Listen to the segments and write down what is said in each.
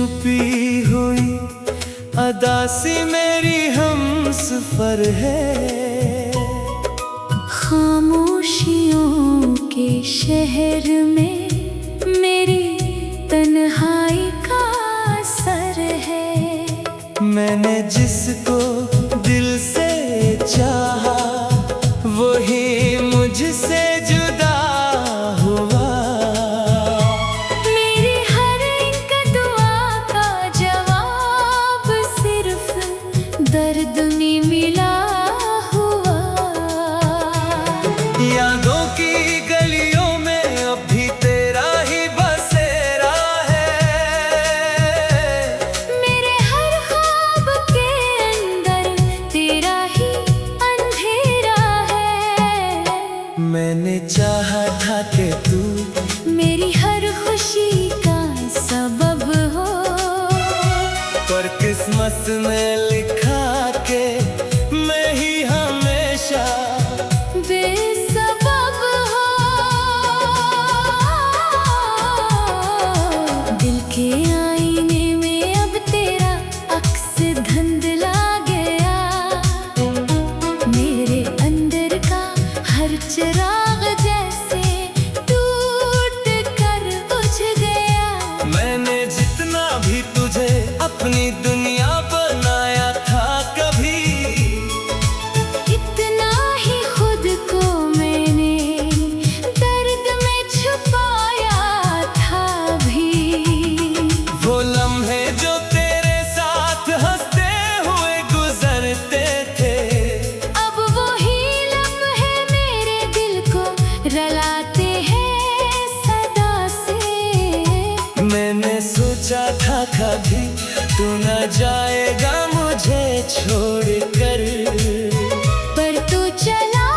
छुपी हुई अदा सी मेरी हमसफर है। खामोशियों के शहर में मेरी तन्हाई का असर है। मैंने जिसको दिल से चाहा वही मुझसे जुदा हुआ। मेरी हर एक दुआ का जवाब सिर्फ दर्द में मिला हुआ। यादों की गलियों में अब भी तेरा ही बसेरा है। मेरे हर ख्वाब के अंदर तेरा ही अंधेरा है। मैंने चाहा था कि तू मेरी हर खुशी का सबब हो, पर किस्मत में लिखा के मैं ही हमेशा बेसबब हो। दिल के आईने में अब तेरा अक्स धुंधला गया। मेरे अंदर का हर चिराग जैसे टूट कर बुझ गया। मैंने जितना भी तुझे अपनी दुनिया बनाया था कभी, इतना ही खुद को मैंने दर्द में छुपाया था भी। वो लम्हे जो तेरे साथ हंसते हुए गुजरते थे, अब वही लम्हे मेरे दिल को रुलाते हैं सदा से। मैंने सोचा था कभी तू न जाएगा मुझे छोड़कर, पर तू चला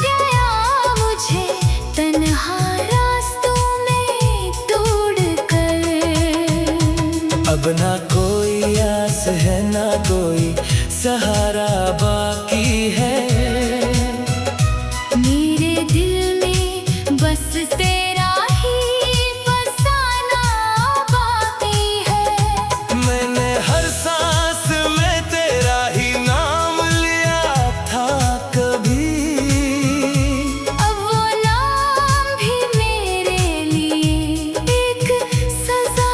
गया मुझे तन्हा रास्तों में तोड़कर। अब ना कोई आस है ना कोई सहारा बाकी है। मेरे दिल में बस तेरा ही फसाना बाकी है। मैंने हर सांस में तेरा ही नाम लिया था कभी, अब वो नाम भी मेरे लिए एक सजा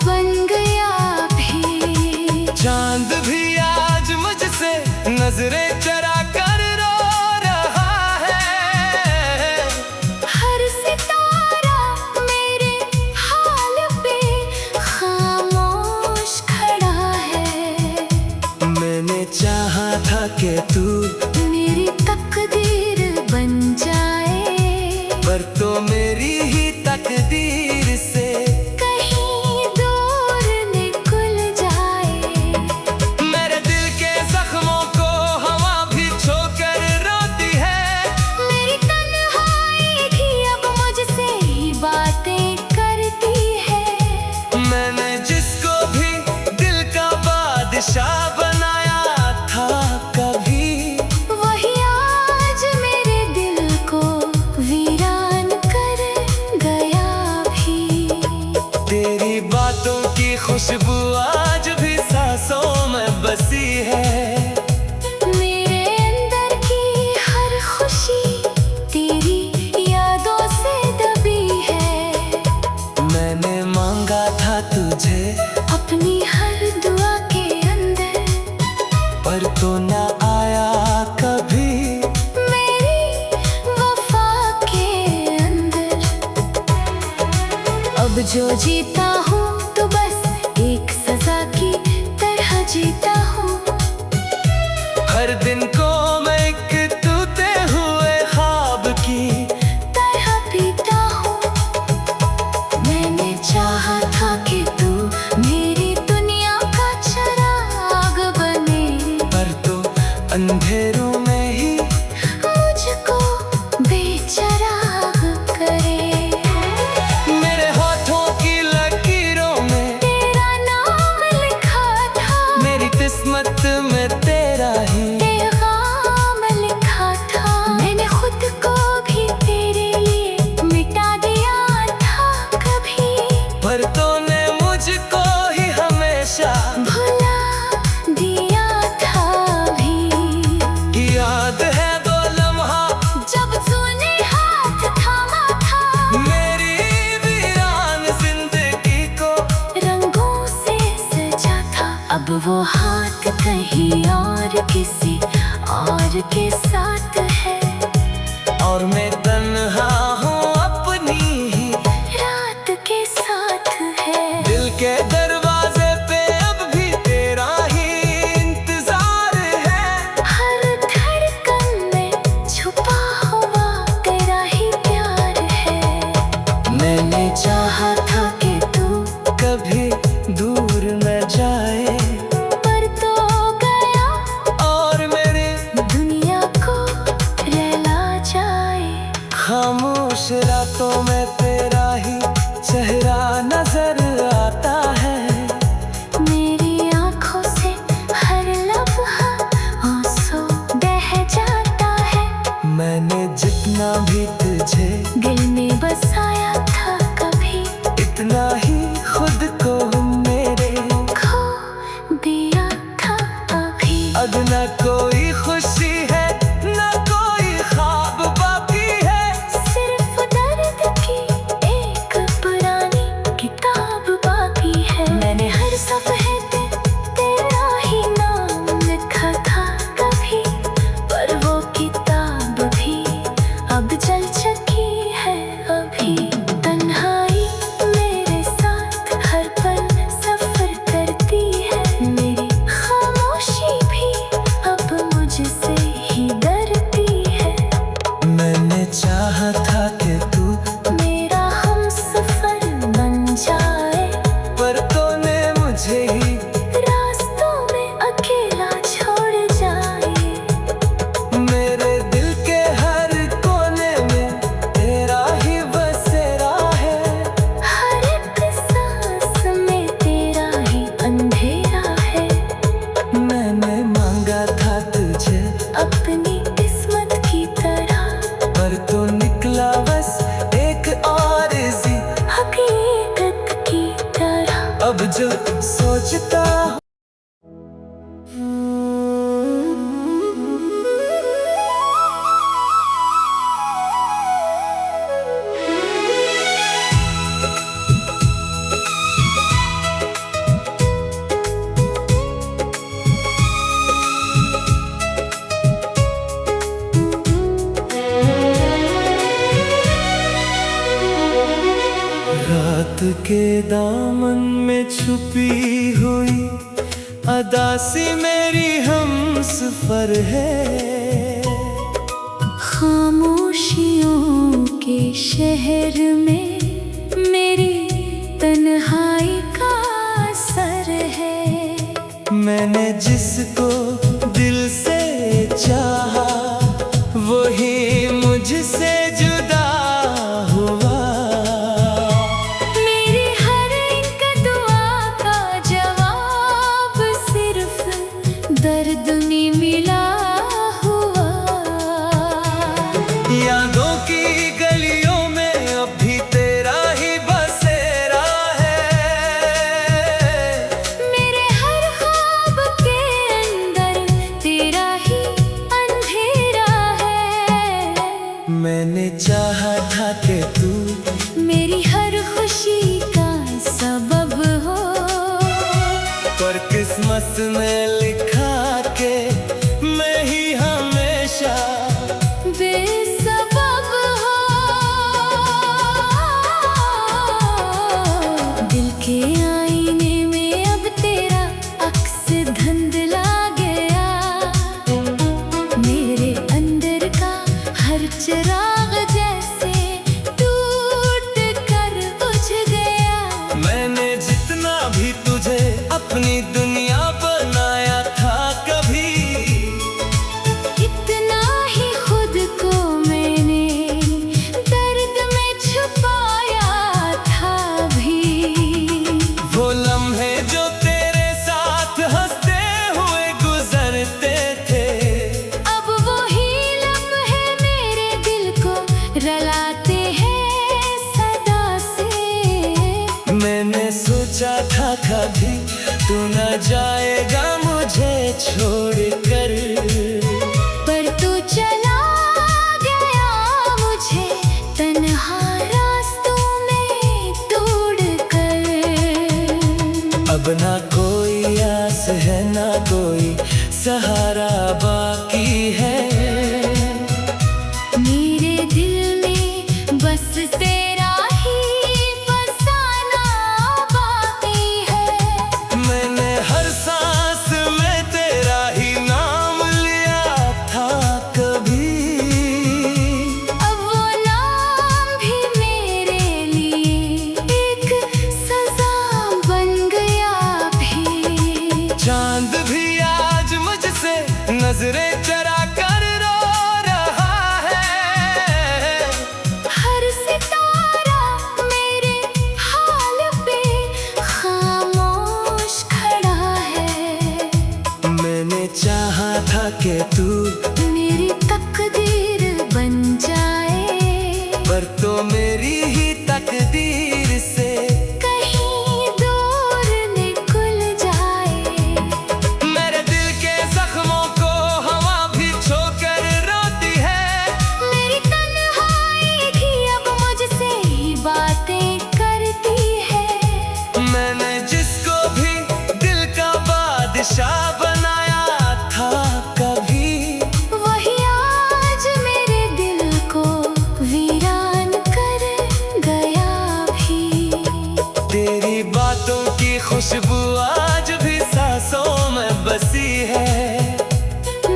बन गया भी। चांद भी आज मुझसे नजरें चरा कर रो रहा है। हर सितारा मेरे हाल पे खामोश खड़ा है। मैंने चाहा था कि तू मेरी तकदीर बन जाए, पर तो मेरी ही तकदीर से कहीं दूर निकल जाए। मेरे दिल के जख्मों को हवा भी छूकर रोती है। मेरी तन्हाई भी अब मुझसे ही बातें करती है। मैंने जिसको भी दिल का बादशाह बनाया था कभी, वही आज मेरे दिल को वीरान कर गया भी। तेरी बातों की खुशबू आज भी सांसों में बसी है। मेरे अंदर की हर खुशी तेरी यादों से दबी है। मैंने मांगा था तुझे अपनी हर दुआ के अंदर, पर तो ना आया कभी। मेरी वफा के अंदर अब जो जीता हूँ तो बस एक सजा की तरह जीता हूँ। हर दिन को मैं एक टूटे हुए ख्वाब की तरह पीता हूँ। मैंने चाहा था कि तू मेरी दुनिया का चिराग बने, पर तो अंधेरों में ही मुझको बेचिराग करे। मेरे हाथों की लकीरों में तेरा नाम लिखा था, मेरी किस्मत में तेरा ही पैगाम लिखा था। मैंने खुद को भी तेरे लिए मिटा दिया था कभी, पर तूने मुझको ही अब वो हाथ कहीं और किसी और के साथ है, और मैं तन्हा हूँ अपनी ही रात के साथ है। दिल के दरवाजे पे अब भी तेरा ही इंतजार है। हर धड़कन में छुपा हुआ तेरा ही प्यार है। मैंने चाहा था कि तू कभी दूर न जाए, पर तो गया और मेरे दुनिया को रुला जाए। खामोश रातों में तेरा ही चेहरा नजर आता है। मेरी आँखों से हर लम्हा आंसू बह जाता है। मैंने जितना भी तुझे दिल में बसाया था कभी, इतना ही खुद को मेरे खो दिया था अभी। अब न कोई खुशी है न कोई ख्वाब बाकी है। सिर्फ दर्द की एक पुरानी किताब बाकी है। मैंने हर सफ़े पे तेरा ही नाम लिखा था कभी, पर वो किताब भी अब जल चुकी है अभी। तन्हाई मेरे साथ हर पल सफर करती है। मेरी खामोशी भी अब मुझसे ही डरती है। मैंने चाहा था कि तू मेरा हमसफर बन जाए, पर तूने मुझे ही रास्तों में अकेला छोड़ जाए। मेरे दिल के हर कोने में तेरा ही बसेरा है। हर एक सांस में तेरा ही अंधेरा है। मैंने मांगा था तुझे अपनी किस्मत की तरह, पर तू निकला बस एक और सी हकीकत की तरह। अब जो सोचता हूँ रात के दामन में छुपी हुई अदासी मेरी हमसफर है। खामोशियों के शहर में मेरी तन्हाई का असर है। मैंने जिसको दिल से चाहा वही मुझसे जुदा हुआ। मेरी हर एक दुआ का जवाब सिर्फ दर्द में मिला हुआ। यादों की गलियों में अब भी तेरा ही बसेरा है। मेरे हर ख्वाब के अंदर तेरा ही अंधेरा है। मैंने चाहा था कि तू मेरी हर खुशी का सबब हो, पर किस्मत में लिखा के मैं ही हमेशा बेसबब हो। दिल के आईने में अब तेरा अक्स धुंधला गया। मेरे अंदर का हर चिराग जैसे टूट कर बुझ गया। मैंने जितना भी तुझे अपनी दुनिया बनाया था कभी, इतना ही खुद को मैंने दर्द में छुपाया था भी। वो लम्हे जो तेरे साथ हंसते हुए गुजरते थे, अब वही लम्हे मेरे दिल को रुलाते हैं सदा से। मैंने सोचा था कभी तू न जाएगा मुझे छोड़कर, पर तू चला गया मुझे तन्हा रास्तों में तोड़ कर। अब ना कोई आस है सहारा बाकी है। मेरे दिल में बस तेरा ही फसाना बाकी है। मैंने हर सांस में तेरा ही नाम लिया था कभी। अब वो नाम भी मेरे लिए एक सजा बन गया भी। चांद भी आज मुझसे नजरें चरा कर रो रहा है। हर सितारा मेरे हाल पे खामोश खड़ा है। मैंने चाहा था कि तू मेरी तकदीर बन जाए, पर तो मेरी ही तकदीर से कहीं दूर निकल जाए। मेरे दिल के जख्मों को हवा भी छोकर रोती है। मेरी तन्हाई भी अब मुझसे ही बातें करती है। मैंने जिसको भी दिल का बादशाह बनाया था कभी, वही आज मेरे दिल को वीरान कर गया भी। तेरी बातों की खुशबू आज भी सांसों में बसी है।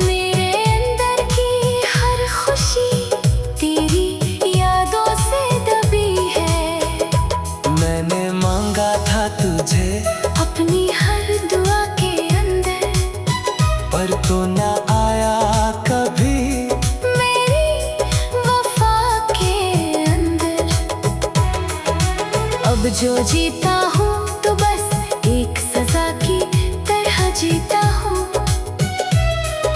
मेरे अंदर की हर खुशी तेरी यादों से दबी है। मैंने मांगा था तुझे अपनी हर दुआ के अंदर, पर तो न आया कभी। मेरी वफा के अंदर अब जो जीता हूँ तो बस एक सजा की तरह जीता हूँ।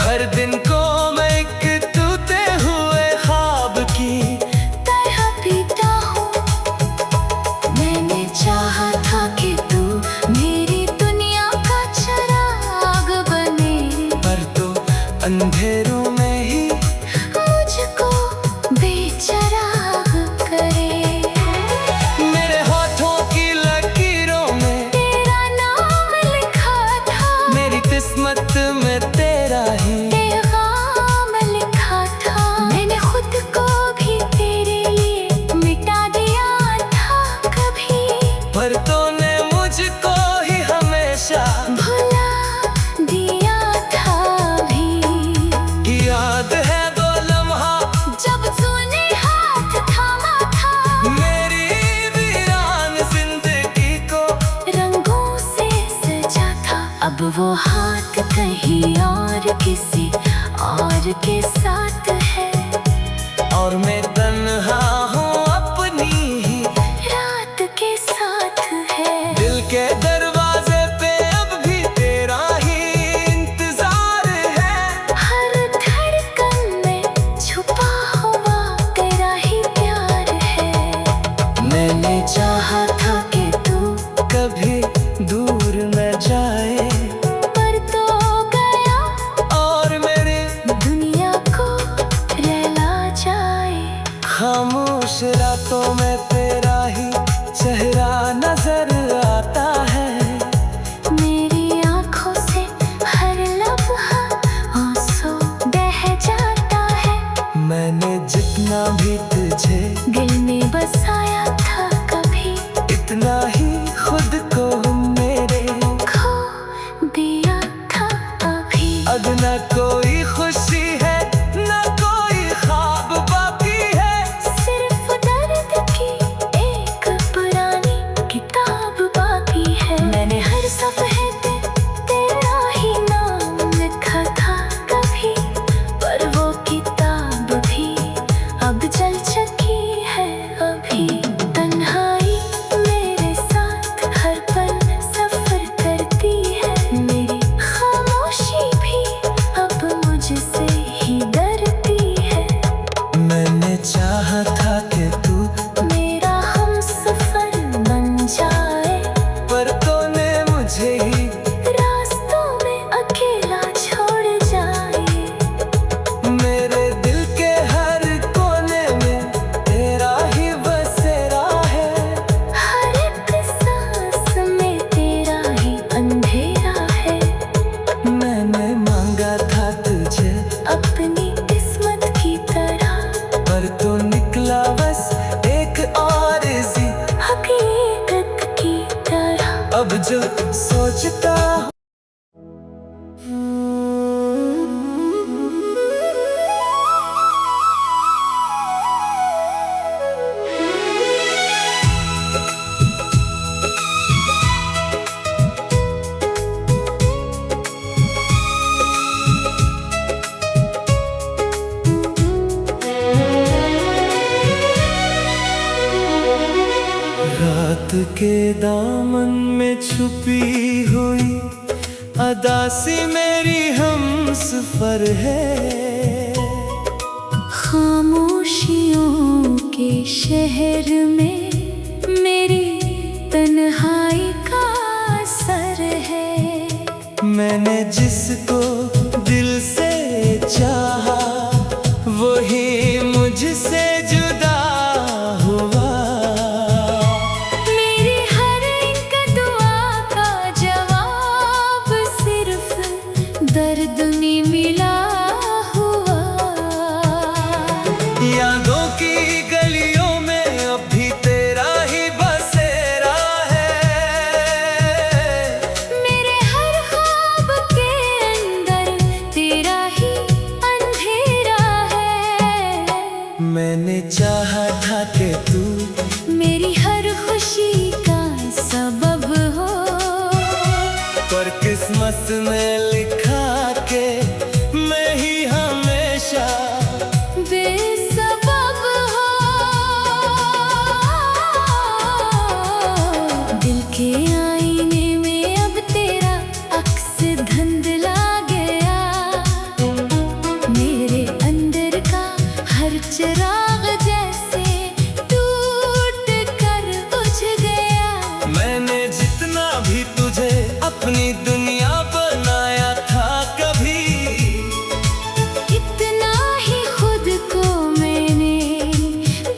हर दिन को मैं एक टूटे हुए ख्वाब की तरह पीता हूँ। मैंने चाहा था कि तू मेरी दुनिया का चिराग बने, पर तो अंधेरों में ही मुझको बेचिराग करे। मेरे होठों की लकीरों में तेरा नाम लिखा था, मेरी किस्मत में तेरा ही पैगाम लिखा था। मैंने खुद को भी तेरे लिए मिटा दिया था कभी, पर तूने मुझको ही हमेशा भुला दिया था भी। याद है वो लम्हा जब तूने हाथ थामा था, मेरी वीरान जिंदगी को रंगों से सजा था। अब वो हाथ कहीं और किसी और के साथ है, और मैं तन्हा हूँ अपनी ही रात के साथ है। दिल के दरवाजे पे अब भी तेरा ही इंतजार है। हर धड़कन में छुपा हुआ तेरा ही प्यार है। मैंने चाहा था कि तू कभी दूर न जाए, पर तो गया और मेरी दुनिया को रुला जाए। खामोश रातों में तेरा ही चेहरा नजर आता है। मेरी आंखों से हर लम्हा आंसू बह जाता है। मैंने जितना भी तुझे दिल में बसाया था कभी, इतना ही खुद को मेरे खो दिया था अभी। अब न कोई खुशी है न कोई ख्वाब बाकी है। सिर्फ दर्द की एक पुरानी किताब बाकी है। मैंने हर सफ़े पे तेरा ही नाम लिखा था कभी, पर वो किताब भी अब जल चुकी है अभी। तन्हाई मेरे साथ हर पल सफ़र करती है, मेरी खामोशी भी अब मुझे के दामन में छुपी हुई अदासी मेरी हमसफर है। खामोशियों के शहर में मेरी तन्हाई का असर है। मैंने जिसको दिल से चाहा वही मुझसे जुदा हुआ। मेरी हर एक दुआ का जवाब सिर्फ दर्द में मिला हुआ। यादों की गलियों में अब भी तेरा ही बसेरा है। मेरे हर ख्वाब के अंदर तेरा ही अंधेरा है। मैंने चाहा था कि तू मेरी हर खुशी का सबब हो, पर किस्मत में लिखा के मैं ही हमेशा बेसबब हो। दिल के आईने में अब तेरा अक्स धुंधला गया। मेरे अंदर का हर चिराग जैसे टूट कर बुझ गया। मैंने जितना भी तुझे अपनी दुनिया बनाया था कभी, इतना ही खुद को मैंने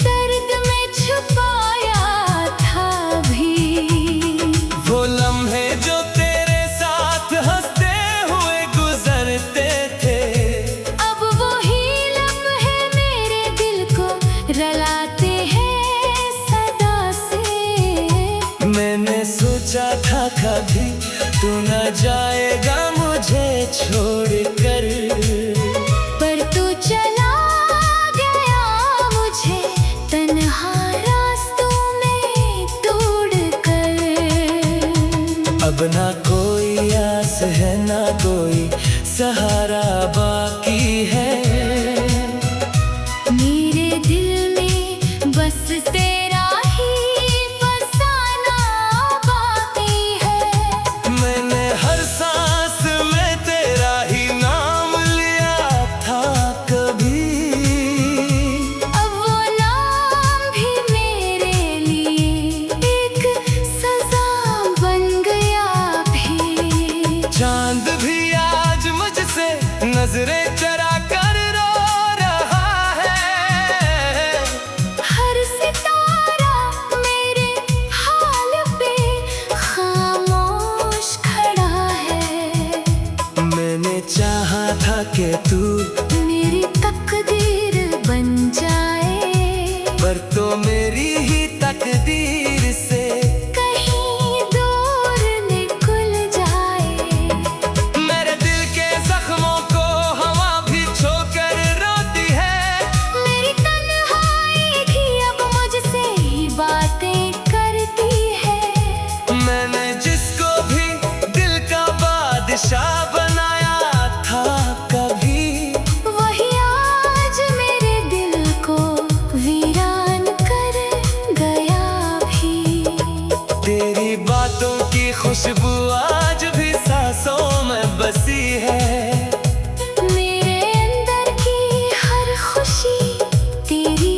दर्द में छुपाया था भी। वो लम्हे जो तेरे साथ हंसते हुए गुजरते थे, अब वही लम्हे मेरे दिल को रुलाते हैं सदा से। मैंने सोचा था कभी तू न जाएगा मुझे छोड़कर, पर तू चला गया मुझे तन्हा रास्तों में तोड़कर। अब ना कोई आस है ना कोई सहारा बाकी है। मेरे दिल में बस तेरा ही फसाना बाकी है। मैंने हर सांस में तेरा ही नाम लिया था कभी, अब वो नाम भी मेरे लिए एक सजा बन गया भी। चांद भी आज मुझसे नजरें चरा कर रो रहा है। हर सितारा मेरे हाल पे खामोश खड़ा है। मैंने चाहा था कि तू मेरी तकदीर बन जाए, पर तो मेरी ही तकदीर से कहीं दूर निकल जाए। मेरे दिल के जख्मों को हवा भी छूकर रोती है। मेरी तन्हाई भी अब मुझसे ही बातें करती है। मैंने जिसको भी दिल का बादशाह बनाया था कभी, वही आज मेरे दिल को वीरान कर गया भी। तेरी बातों की खुशबू आज भी सांसों में बसी है। मेरे अंदर की हर खुशी तेरी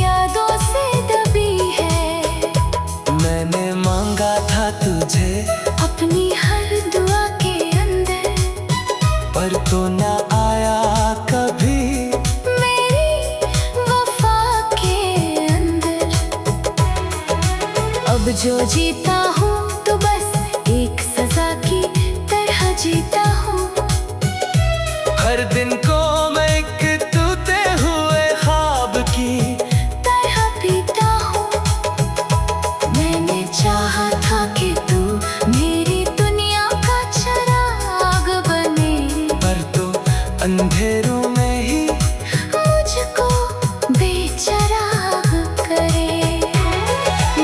यादों से दबी है। मैंने मांगा था तुझे अपनी हर दुआ के अंदर, पर तो न आया कभी। मेरी वफा के अंदर अब जो जीता हूँ तो बस एक सजा की तरह जीता हूँ। हर दिन को मैं एक टूटे हुए ख्वाब की तरह पीता हूँ। मैंने चाहा था कि तू मेरी दुनिया का चिराग बने, पर तो अंधेरों में ही मुझको बेचिराग करे।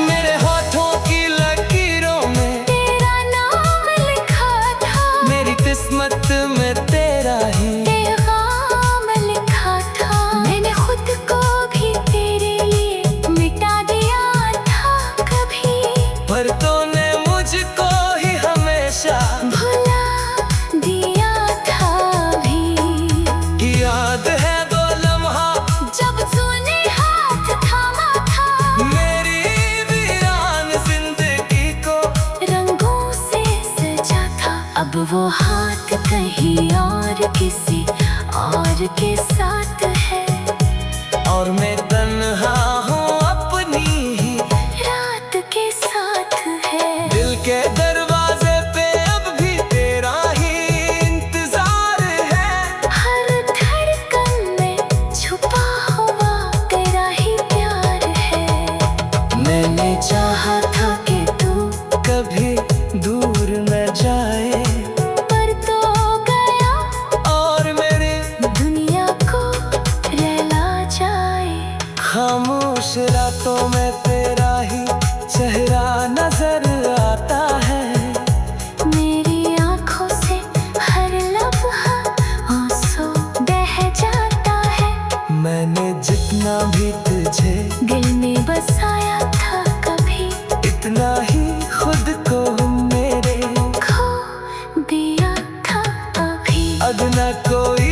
मेरे होठों की लकीरों में तेरा नाम लिखा था, मेरी किस्मत में तेरा ही पैगाम लिखा था। मैंने खुद को भी तेरे लिए मिटा दिया था कभी, पर वो हाथ कहीं और किसी और के साथ है, और मैं तन्हा हूँ अपनी ही रात के साथ है। दिल के दरवाजे पे अब भी तेरा ही इंतजार है। हर धड़कन में छुपा हुआ तेरा ही प्यार है। मैंने चाहा था कि तू कभी दूर न जाए, पर तो गया और मेरे दुनिया को रुला जाए। खामोश रातों में तेरा ही चेहरा नजर आता है। मेरी आंखों से हर लम्हा आंसू बह जाता है। मैंने जितना भी तुझे दिल में बसाया था कभी, इतना ही खुद को मेरे खो दिया था अभी। अब न कोई